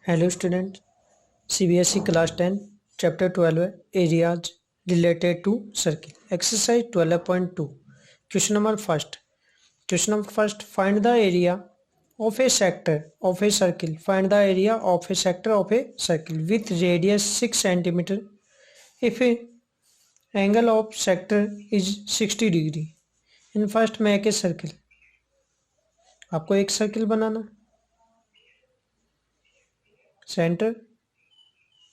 Hello student, CBSE class 10 chapter 12 areas related to circle exercise 12.2 question number first find the area of a sector of a circle find the area of a sector of a circle with radius 6 centimetre if a angle of sector is 60 degree in first make a circle. आपको एक circle बनाना, centre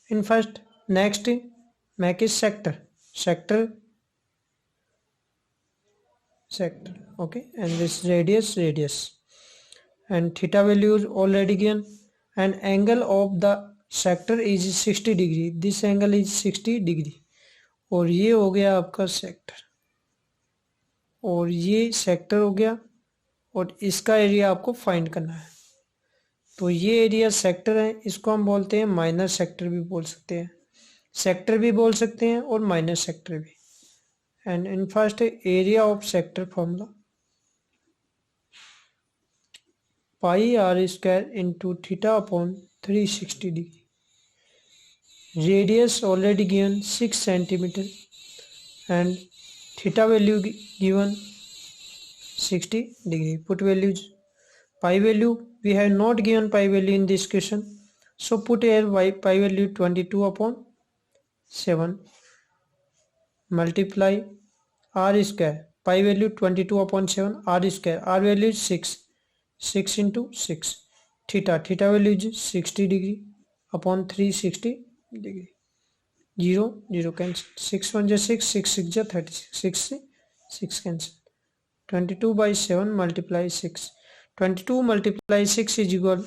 in first, next make is sector, okay, and this radius and theta value is already given, and angle of the sector is 60 degree, this angle is 60 degree और ये हो गया आपका sector और ये सेक्टर हो गया और इसका एरिया आपको फाइंड करना है। तो ये एरिया सेक्टर है, इसको हम बोलते हैं माइनर सेक्टर भी बोल सकते हैं, सेक्टर भी बोल सकते हैं और माइनर सेक्टर भी। And in first area of sector formula pi are square into theta upon 360 degree, radius already given 6 centimetre and theta value given 60 degree. Put values, pi value we have not given pi value in this question, so put here pi value 22 upon 7 multiply r square, pi value 22 upon 7 r square, r value is 6 into 6, theta value is 60 degree upon 360 degree, 0 cancel, 6 1 is 6, 6 6 is 36, 6 cancel, 22 by 7 multiply 6, 22 multiply 6 is equal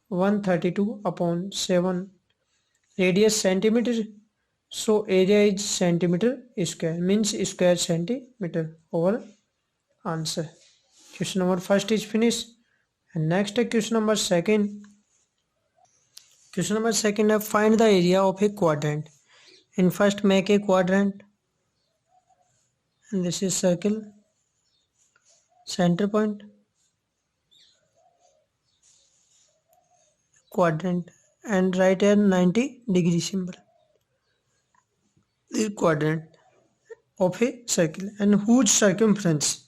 132 upon 7, radius centimeter, so area is centimeter square, means square centimeter over answer. Question number first is finished and next question number second. Question number second है find the area of a quadrant. In first make a quadrant and this is circle, center point, quadrant and write here 90 degree symbol. This quadrant of a circle and whose circumference,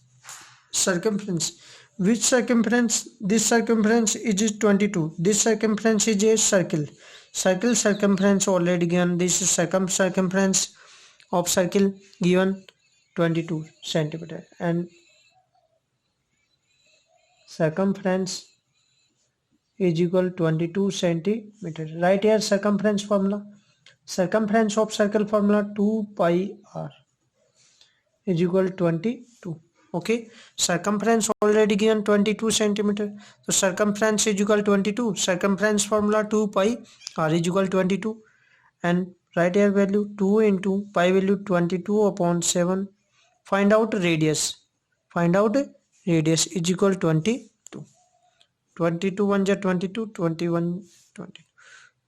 which circumference, this circumference is 22, this circumference is a circle circumference already given, this is circumference of circle given 22 centimeter and circumference is equal 22 centimeter. Write here circumference formula, circumference of circle formula 2 pi r is equal 22. okay, circumference already given 22 centimeter, so circumference is equal 22, circumference formula 2 pi r is equal 22 and write here value 2 into pi value 22 upon 7, find out radius is equal 22, 22 1 is 22, 21 20,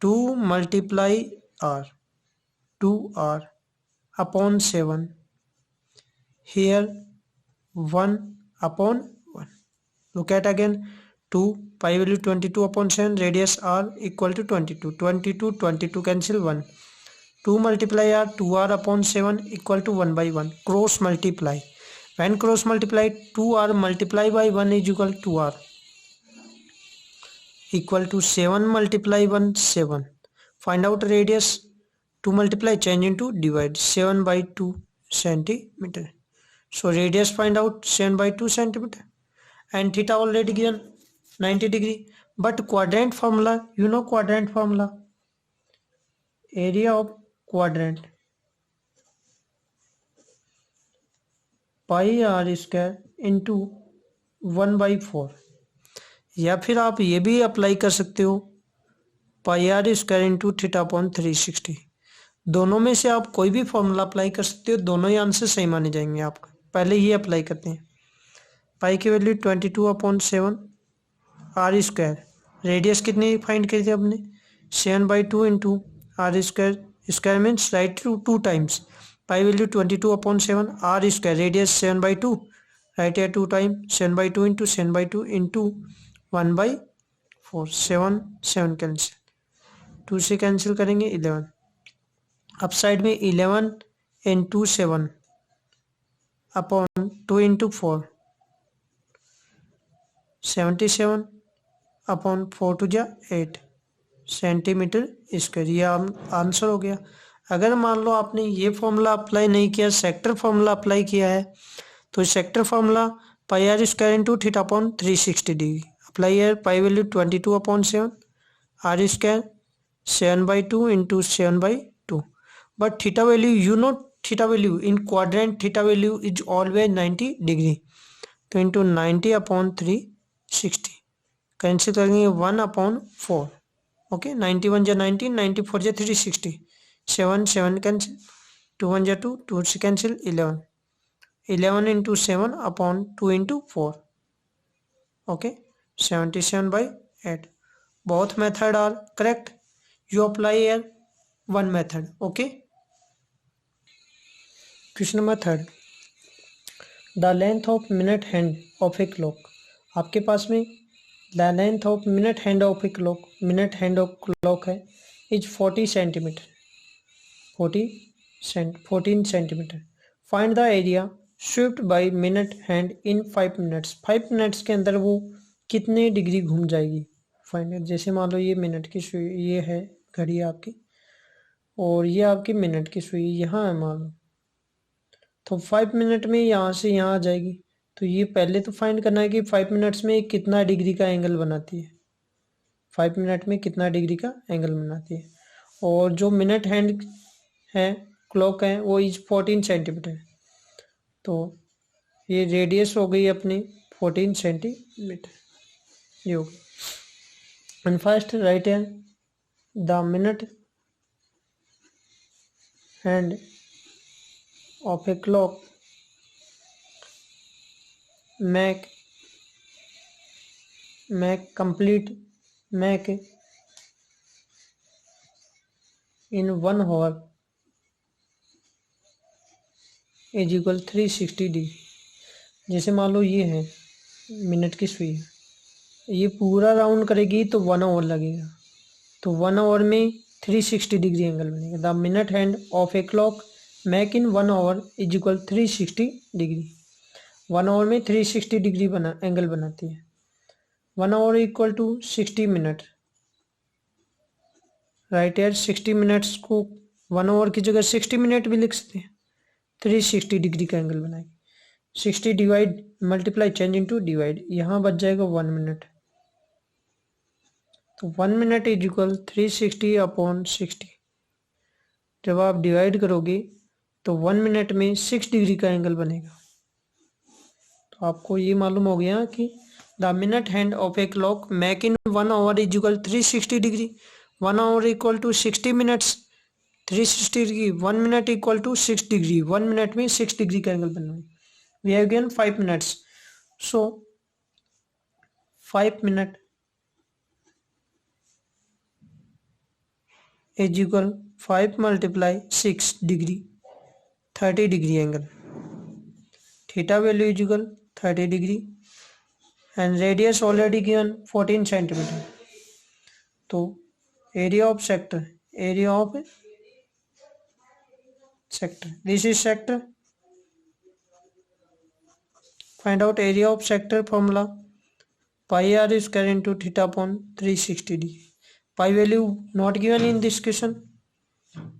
2 multiply r, 2r upon 7, here 1 upon 1, look at again 2 pi value 22 upon 7, radius r equal to 22, 22 cancel 1, 2 multiply r, 2r upon 7 equal to 1 by 1, cross multiply, when cross multiply 2r multiply by 1 is equal to r equal to 7 multiply 1 7, find out radius, 2 multiply change into divide, 7 by 2 centimeter, so radius find out 7 by 2 centimeter and theta already given 90 degree, but quadrant formula, you know quadrant formula, area of quadrant pi r square into 1 by 4, या फिर आप ये भी apply कर सकते हो pi are square into theta upon 360, दोनों में से आप कोई भी फॉर्मूला अप्लाई कर सकते हो, दोनों ही आंसर सही माने जाएंगे आपका। पहले ये अप्लाई करते हैं, पाई की value 22 upon 7 R square, radius कितनी फाइंड करी थी आपने 7 by 2 into R square, square means right two times, pi value 22 upon 7 R square, radius 7 by 2, right है 2 time 7 by 2 into 7 by 2 into 1 by 4, 7 7 cancel, 2 से cancel करेंगे 11, अब side में 11 into 7 upon 2 into 4, 77 upon 4 to जा 8 centimetre square. ये answer हो गया। अगर मान लो आपने ये फॉर्मूला अप्लाई नहीं किया, सेक्टर फॉर्मूला अप्लाई किया है, तो sector formula pi are square into theta upon 360 degree apply है। Pi value 22/7, are square 7/2 into 7/2, but theta value you know theta value in quadrant theta value is always 90 degree, तो into 90/360 cancel करेंगे 1/4, okay 91 जा 90, 94 जा 360, 7 7 cancel, 2 1 जा 2, 2 से cancel 11, 11 into 7 upon 2 into 4, okay 77/8। both method are correct, you apply here one method, okay। Question number 3, the length of minute hand of a clock. आपके पास में the length of minute hand of a clock, minute hand of clock है is 40 centimetre, 14 centimetre. Find the area swept by minute hand in 5 minutes. 5 minutes के अंदर वो कितने degree घूम जाएगी फाइंड। जैसे मान लो ये मिनट की सुई, ये है घड़ी आपकी, और ये आपकी मिनट की सुई यहाँ है मान लो, तो 5 मिनट में यहाँ से यहाँ आ जाएगी। तो ये पहले तो फाइंड करना है कि 5 मिनट्स में कितना डिग्री का एंगल बनाती है, 5 मिनट में कितना डिग्री का एंगल बनाती है। और जो मिनट हैंड है क्लॉक है वो इज 14 सेंटीमीटर, तो ये रेडियस हो गई अपनी 14 सेंटीमीटर, ये हो गई। And first right hand the minute hand of a clock make in 1 hour is equal 360 degree. जैसे मान लो ये है मिनट की सुई है, ये पूरा राउंड करेगी तो 1 आवर लगेगा, तो 1 आवर में 360 डिग्री एंगल बनेगा। The minute hand of a clock make in 1 hour is equal 360 degree. 1 hour में 360 डिग्री एंगल बनाती है। 1 hour equal to 60 minute, right यार 60 मिनट्स को 1 आवर की जगह 60 मिनट भी लिख सकते हैं। 360 डिग्री का एंगल बनाएगी, 60 divide multiply change into divide, यहाँ बच जाएगा 1 मिनट, तो 1 मिनट इज इक्वल 360/60। जब आप डिवाइड करोगे तो 1 मिनट में 6 डिग्री का एंगल बनेगा। तो आपको ये मालूम हो गया कि the minute hand of a clock make in 1 hour is equal 360 degree, 1 hour equal to 60 minutes, 360 degree, 1 minute equal to 6 degree, 1 minute में 6 डिग्री का एंगल बनना है। We have given 5 minutes, so 5 minute is equal 5 multiply 6 degree, 30 degree angle, theta value is equal 30 degree and radius already given 14 centimetre. तो area of sector, area of sector, this is sector, find out area of sector formula pi are square into theta upon 360 degree. Pi value not given in this question,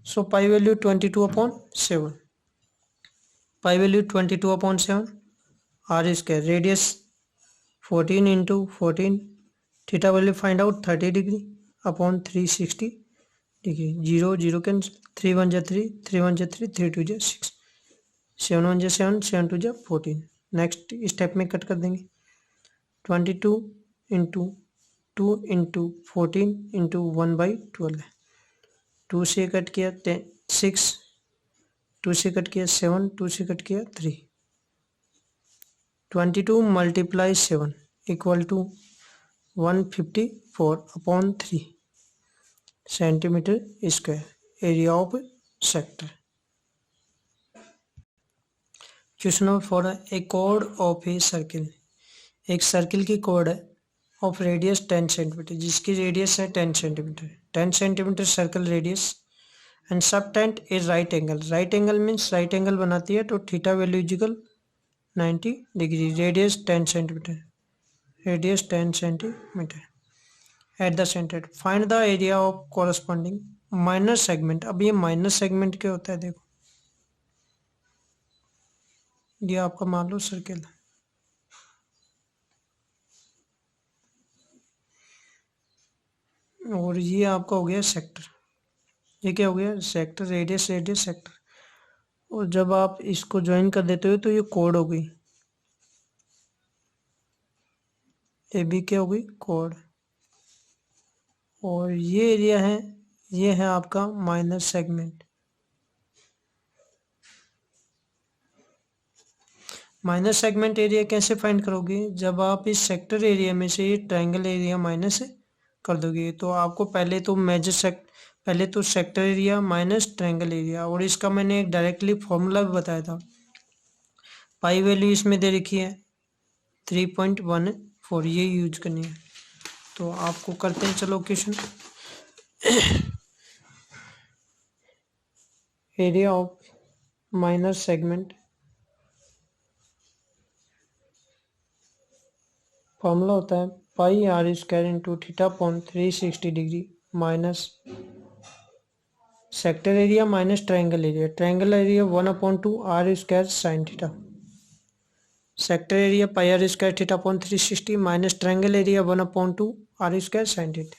so pi value 22/7, pi value 22/7, are square radius 14 into 14, theta value find out 30 degree upon 360 degree, 0 0 cancel, 3 1 जा 3, 3 1 जा 3, 3 2 जा 6, 7 1 जा 7, 7 2 जा 14। Next step में cut कर देंगे, 22 into 2 into 14 into 1/12 है, 2 से कट किया 6, 2 से कट किया 7, 2 से कट किया 3, 22 multiply 7 equal to 154/3 centimetre square, area of sector. Question number 4 है, ए कोड ऑफ ए सर्किल। एक सर्किल की कोड है ऑफ रेडियस 10 सेंटीमीटर, जिसकी रेडियस है 10 centimetre, 10 centimetre circle radius, and subtend is right angle, right angle means right angle बनाती है, तो theta value is equal 90 degree, radius 10 centimetre, radius 10 centimetre at the centre, find the area of corresponding minor segment. अब ये minor segment क्या होता है, देखो ये आपका मान लो सर्किल है, और ये आपका हो गया सेक्टर, ये क्या हो गया सेक्टर, रेडियस रेडियस सेक्टर, और जब आप इसको ज्वाइन कर देते हो तो ये कोड हो गई, ए बी क्या हो गई कोड, और ये एरिया है, ये है आपका minor segment. Minus segment area कैसे फाइंड करोगे, जब आप इस सेक्टर एरिया में से ट्रायंगल एरिया माइनस कर दोगे, तो आपको पहले तो sector area minus triangle area, और इसका मैंने एक डायरेक्टली फॉर्मूला भी बताया था, पाई वैल्यू इसमें दे रखी है 3.14, ये यूज करनी है। तो आपको करते हैं चलो question. Area of minor segment, formula होता है pi are square into theta upon 360 degree minus sector area minus triangle area, triangle area 1/2 are square sine theta, sector area pi are square theta upon 360 minus triangle area 1/2 are square sine theta.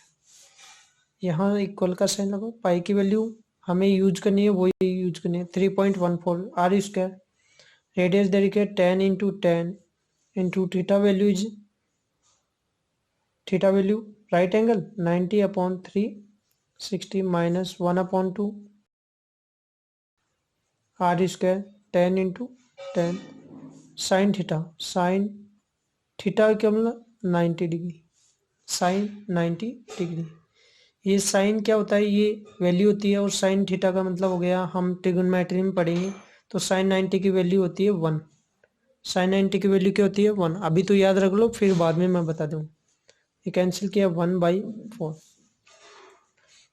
यहाँ equal का sine लगाओ, pi की value हमें use करनी है, वही use करनी है 3.14 आर स्क्वायर, रेडियस दे रखी है 10 into 10 into theta value right angle 90/360 minus 1/2 are square 10 into 10 sine theta क्या मतलब 90 डिग्री, साइन 90 डिग्री। ये साइन क्या होता है, ये वैल्यू होती है, और साइन थीटा का मतलब हो गया, हम ट्रिग्नोमेट्री में पढ़ेंगे तो साइन 90 की वैल्यू होती है 1, साइन 90 की वैल्यू क्या होती है 1, अभी तो याद रख लो फिर बाद में मैं बता दूँ। ये कैंसिल किया 1/4,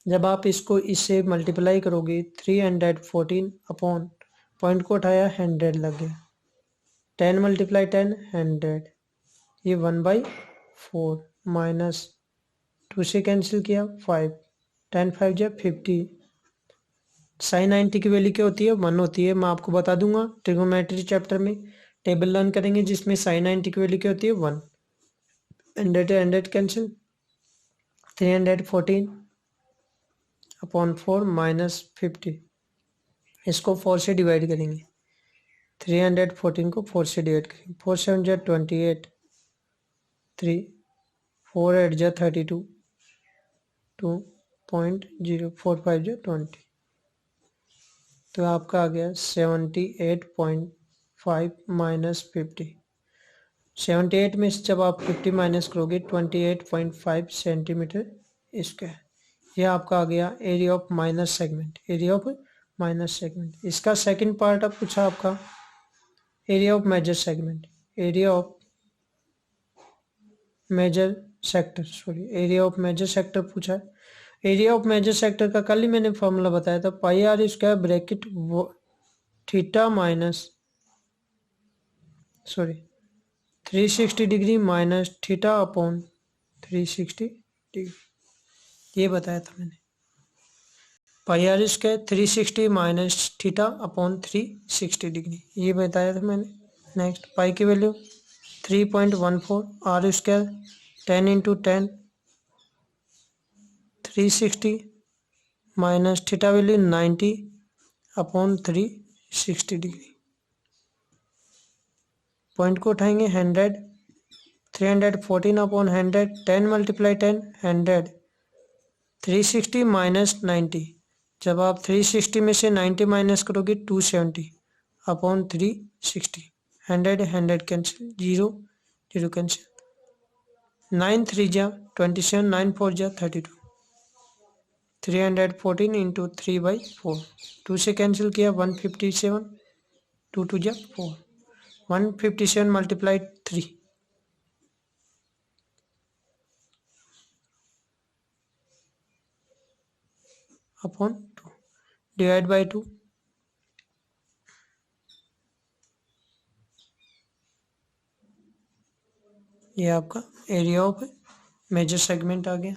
जब आप इसको इससे मल्टीप्लाई करोगे 314 अपॉन पॉइंट को उठाया 100 लग गया, 10 × 10 100, ये 1/4 माइनस 2 से कैंसिल किया 5, 10 5 जा 50, साइन 90 की वैल्यू क्या होती है 1 होती है, मैं आपको बता दूंगा ट्रिग्नोमेट्री चैप्टर में टेबल लर्न करेंगे जिसमें साइन 90 की वैल्यू क्या होती है 1, 100 कैंसिल, 314 अपॉन 4 माइनस 50, इसको 4 से डिवाइड करेंगे, 314 को 4 से डिवाइड करेंगे, 4 7 जा 28, 3 4 8 जा 32, 2.0 4 5 जा 20, तो आपका आ गया 78.5 माइनस 50, 78 में से जब आप 50 माइनस करोगे 28.5 सेंटीमीटर स्क्वायर, यह आपका आ गया area of minor segment, area of minor segment. इसका सेकंड पार्ट अब पूछा आपका area of major segment, area of major sector, sorry area of major sector पूछा है। एरिया ऑफ मेजर सेक्टर का कल ही मैंने फॉर्मूला बताया था, pi are square bracket theta minus 360 degree minus theta upon 360 degree, ये बताया था मैंने, pi are square 360 minus theta upon 360 degree, ये बताया था मैंने। नेक्स्ट पाई की value 3.14 r square 10 into 10 360 minus theta value 90 upon 360 degree, point को उठाएंगे 100, 314 अपॉन 100, 10 × 10 100, 360 माइनस 90, जब आप 360 में से 90 माइनस करोगे 270 अपॉन 360, 100 कैंसिल, 0 0 कैंसिल, 9 3 जा 27, 9 4 जा 32, 314 इंटू 3/4, 2 से कैंसिल किया 157, 2 2 जा 4, 157 × 3, अपॉन 2 डिवाइड बाई 2, ये आपका एरिया ऑफ मेजर सेगमेंट आ गया।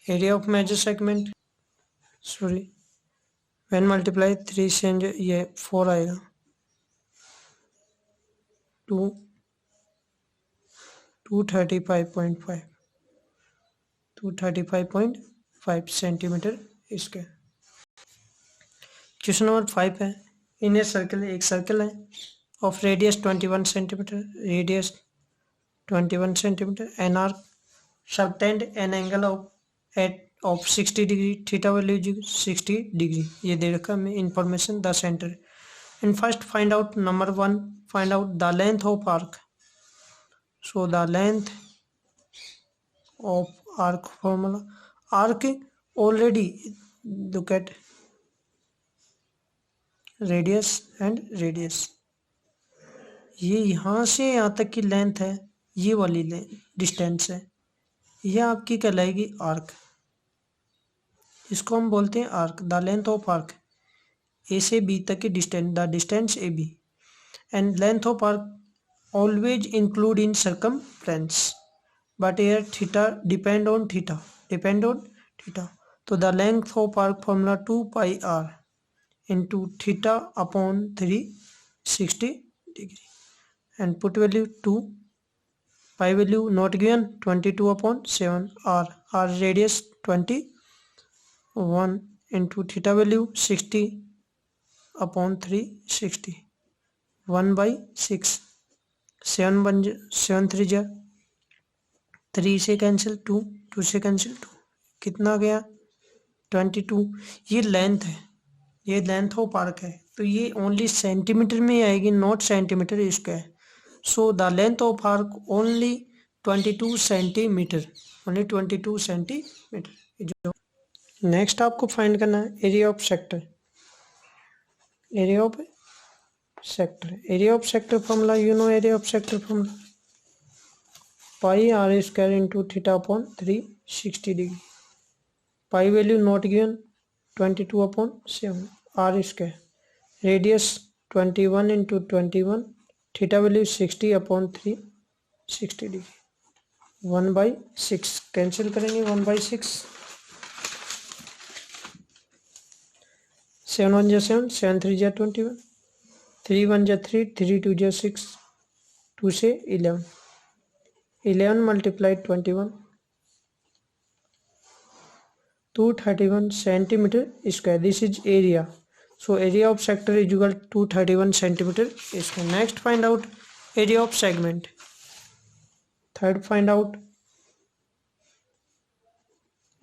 Area of major segment sorry when multiply 3 से ये 4 आएगा, 235.5 235.5 सेंटीमीटर स्क्वायर। क्वेश्चन नंबर 5 है, इन ए सर्कल, एक सर्कल है of radius 21 centimetre, radius 21 centimetre, an arc subtend an angle of 60 degree, theta value 60 degree, ये दे रखा है information the centre. And first find out number 1, find out the length of arc. So the length of arc formula, arc already look at radius and radius, ये यहाँ से यहाँ तक की length है, ये वाली डिस्टेंस है, यह आपकी कहलाएगी आर्क, इसको हम बोलते हैं arc. The length of arc, A से बी तक की distance, the distance A B, and length of arc always include in circumference, but here theta depend on theta, तो the length of arc formula 2 pi r into theta upon 360 degree, and put value 2, pi value not given, 22 upon 7, r radius 21 into theta value 60 upon 360, 1 by 6, 7 3 जा 3 से cancel, 2 से cancel, 2 कितना गया 22। ये length है, ये length of arc है, तो ये ओनली सेंटीमीटर में आएगी, not centimetre square. So the length of arc only 22 centimetre, only 22 centimetre. जो नेक्स्ट आपको फाइंड करना है area of sector, area of sector, area of sector formula, you know area of sector formula, pi are square into theta upon 360 degree, pi value not given, 22 upon 7, R square, radius 21 into 21, theta value 60 upon 360 degree, 1 by 6 cancel करेंगे, 1 by 6, 7 1 जा 7, 7 3 जा 21, 3 1 जा 3, 3 2 जा 6, 2 से 11 multiplied 21, 231 centimeter square, this is area, so area of sector is equal to 231 centimeter square. Next find out area of segment, third find out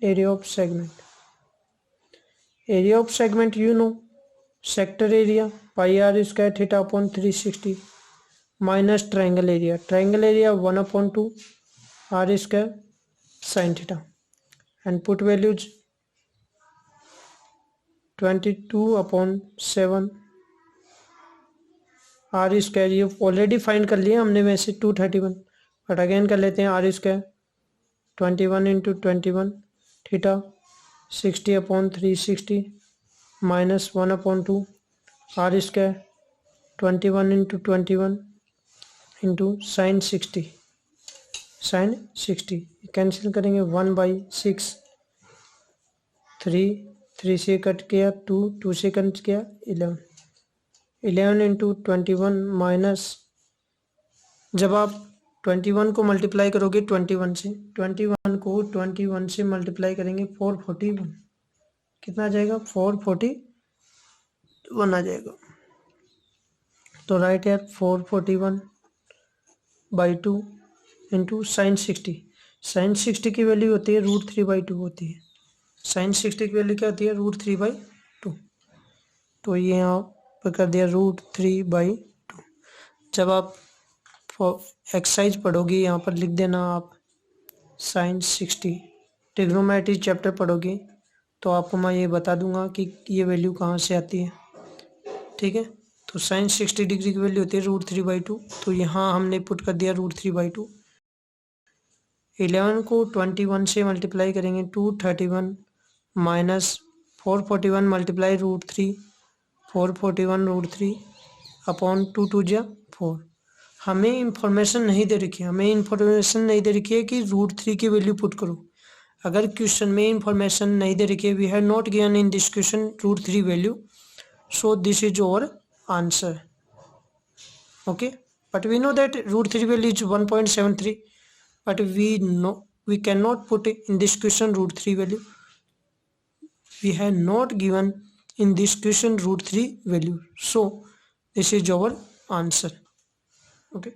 area of segment, area of segment you know sector area pi r square theta upon 360 minus triangle area 1 upon 2 r square sin theta, and put values 22 upon 7 r square, ये already find कर लिया हमने वैसे 231, but again कर लेते हैं, r square 21 into 21 theta 60 upon 360 minus 1 upon 2 r square 21 into 21 into sine 60 cancel करेंगे, 1 by 6, 3 से कट किया, 2 से कट किया, 11 इंटू 21 माइनस, जब आप 21 को मल्टीप्लाई करोगे 21 से, 21 को 21 से मल्टीप्लाई करेंगे 441, कितना आ जाएगा 441 आ जाएगा, तो राइट है 441 बाई 2 इंटू साइन 60 की वैल्यू होती है √3/2 होती है, साइन 60 की वैल्यू क्या होती है √3/2, तो ये यहाँ पर कर दिया √3/2। जब आप एक्सरसाइज पढ़ोगे यहाँ पर लिख देना आप साइन 60, ट्रिग्नोमेट्री चैप्टर पढ़ोगे तो आपको मैं ये बता दूंगा कि ये वैल्यू कहाँ से आती है, ठीक है। तो साइन 60 डिग्री की वैल्यू होती है √3/2, तो यहाँ हमने पुट कर दिया √3/2। 11 को 21 से मल्टीप्लाई करेंगे 231 minus 441 multiply root 3, 441 root 3 upon 2 2 जा 4। हमें इंफॉर्मेशन नहीं दे रखी है, हमें इंफॉर्मेशन नहीं दे रखी है कि रूट 3 की वैल्यू पुट करो। अगर क्वेश्चन में इंफॉर्मेशन नहीं दे रखी है, we have not given in this question root 3 value, so this is our answer. Okay, but we know that root 3 value is 1.73, but we cannot put in this question root 3 value. We have not given in this question root 3 value, so this is our answer. Okay.